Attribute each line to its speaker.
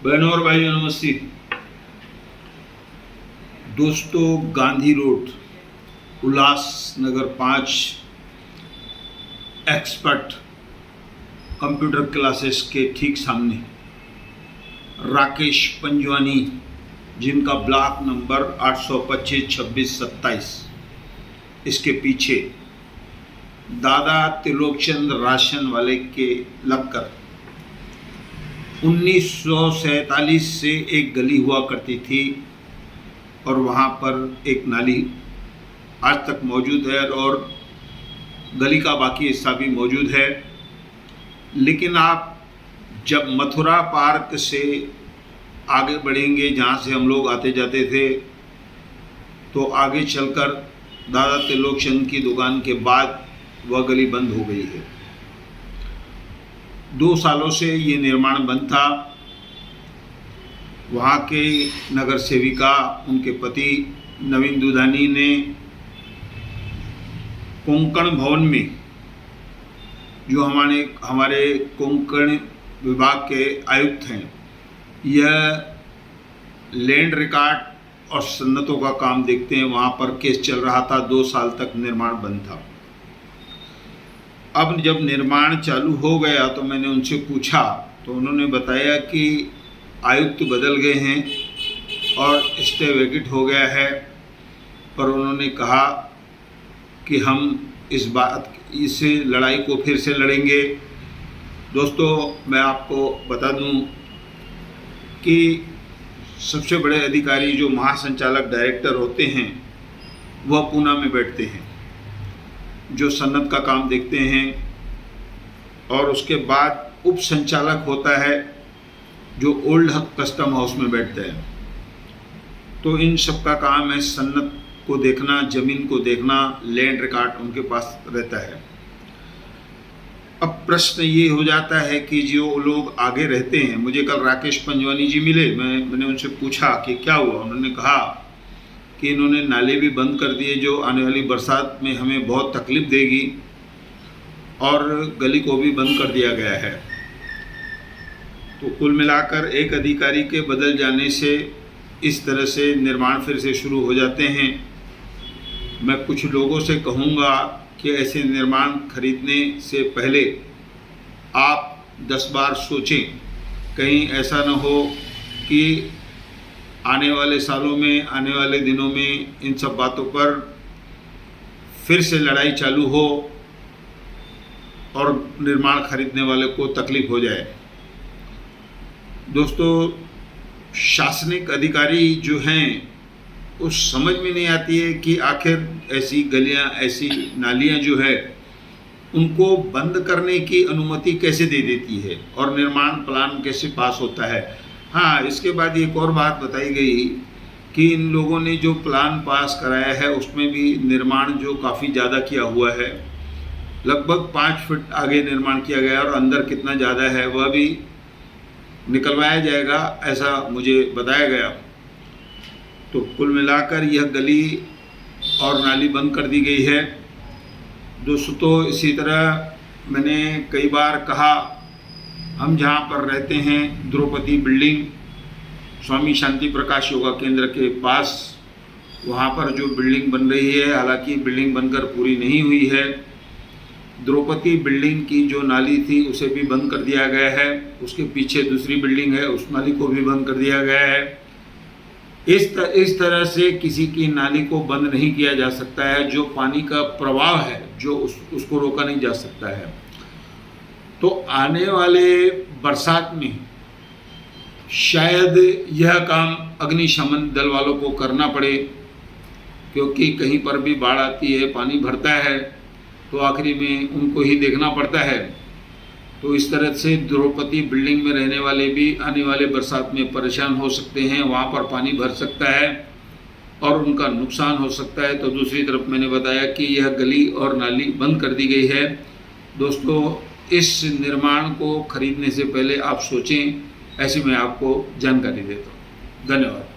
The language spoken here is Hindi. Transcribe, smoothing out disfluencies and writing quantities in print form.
Speaker 1: बहनों और भाइयों नमस्ते। दोस्तों, Gandhi road Ulhasnagar 5 expert computer classes के ठीक सामने राकेश पंजवानी, जिनका ब्लॉक नंबर 825 26 27, इसके पीछे दादा त्रिलोकचंद राशन वाले के लगकर 1947 से एक गली हुआ करती थी और वहाँ पर एक नाली आज तक मौजूद है और गली का बाकी हिस्सा भी मौजूद है। लेकिन आप जब मथुरा पार्क से आगे बढ़ेंगे, जहाँ से हम लोग आते जाते थे, तो आगे चलकर दादा त्रिलोकचंद की दुकान के बाद वह गली बंद हो गई है। 2 सालों से ये निर्माण बंद था। वहाँ के नगर सेविका, उनके पति नवीन दुधानी ने कोंकण भवन में, जो हमारे कोंकण विभाग के आयुक्त हैं, यह लैंड रिकॉर्ड और सन्नतों का काम देखते हैं। वहाँ पर केस चल रहा था, 2 साल तक निर्माण बंद था। अब जब निर्माण चालू हो गया तो मैंने उनसे पूछा, तो उन्होंने बताया कि आयुक्त बदल गए हैं और स्टे वैकेट हो गया है, और उन्होंने कहा कि हम इस लड़ाई को फिर से लड़ेंगे। दोस्तों, मैं आपको बता दूं कि सबसे बड़े अधिकारी जो महासंचालक डायरेक्टर होते हैं, वह पूना में बैठते हैं, जो सन्नत का काम देखते हैं, और उसके बाद उप संचालक होता है जो ओल्ड कस्टम हाउस में बैठता है। तो इन सब का काम है सन्नत को देखना, ज़मीन को देखना, लैंड रिकॉर्ड उनके पास रहता है। अब प्रश्न ये हो जाता है कि जो लोग आगे रहते हैं, मुझे कल राकेश पंजवानी जी मिले, मैंने उनसे पूछा कि क्या हुआ। उन्होंने कहा कि इन्होंने नाले भी बंद कर दिए, जो आने वाली बरसात में हमें बहुत तकलीफ़ देगी, और गली को भी बंद कर दिया गया है। तो कुल मिलाकर एक अधिकारी के बदल जाने से इस तरह से निर्माण फिर से शुरू हो जाते हैं। मैं कुछ लोगों से कहूँगा कि ऐसे निर्माण खरीदने से पहले आप 10 बार सोचें, कहीं ऐसा न हो कि आने वाले सालों में, आने वाले दिनों में इन सब बातों पर फिर से लड़ाई चालू हो और निर्माण खरीदने वाले को तकलीफ हो जाए। दोस्तों, शासनिक अधिकारी जो हैं, उस समझ में नहीं आती है कि आखिर ऐसी गलियां, ऐसी नालियां जो है, उनको बंद करने की अनुमति कैसे दे देती है और निर्माण प्लान कैसे पास होता है। हाँ, इसके बाद एक और बात बताई गई कि इन लोगों ने जो प्लान पास कराया है, उसमें भी निर्माण जो काफ़ी ज़्यादा किया हुआ है, लगभग 5 फीट आगे निर्माण किया गया, और अंदर कितना ज़्यादा है वह भी निकलवाया जाएगा, ऐसा मुझे बताया गया। तो कुल मिलाकर यह गली और नाली बंद कर दी गई है। दोस्तों, इसी तरह मैंने कई बार कहा, हम जहाँ पर रहते हैं, द्रौपदी बिल्डिंग, स्वामी शांति प्रकाश योगा केंद्र के पास, वहाँ पर जो बिल्डिंग बन रही है, हालांकि बिल्डिंग बनकर पूरी नहीं हुई है, द्रौपदी बिल्डिंग की जो नाली थी उसे भी बंद कर दिया गया है। उसके पीछे दूसरी बिल्डिंग है, उस नाली को भी बंद कर दिया गया है। इस तरह से किसी की नाली को बंद नहीं किया जा सकता है। जो पानी का प्रवाह है, जो उसको रोका नहीं जा सकता है। तो आने वाले बरसात में शायद यह काम अग्निशमन दल वालों को करना पड़े, क्योंकि कहीं पर भी बाढ़ आती है, पानी भरता है, तो आखिरी में उनको ही देखना पड़ता है। तो इस तरह से द्रौपदी बिल्डिंग में रहने वाले भी आने वाले बरसात में परेशान हो सकते हैं। वहाँ पर पानी भर सकता है और उनका नुकसान हो सकता है। तो दूसरी तरफ मैंने बताया कि यह गली और नाली बंद कर दी गई है। दोस्तों, इस निर्माण को खरीदने से पहले आप सोचें, ऐसी मैं आपको जानकारी देता हूँ। धन्यवाद।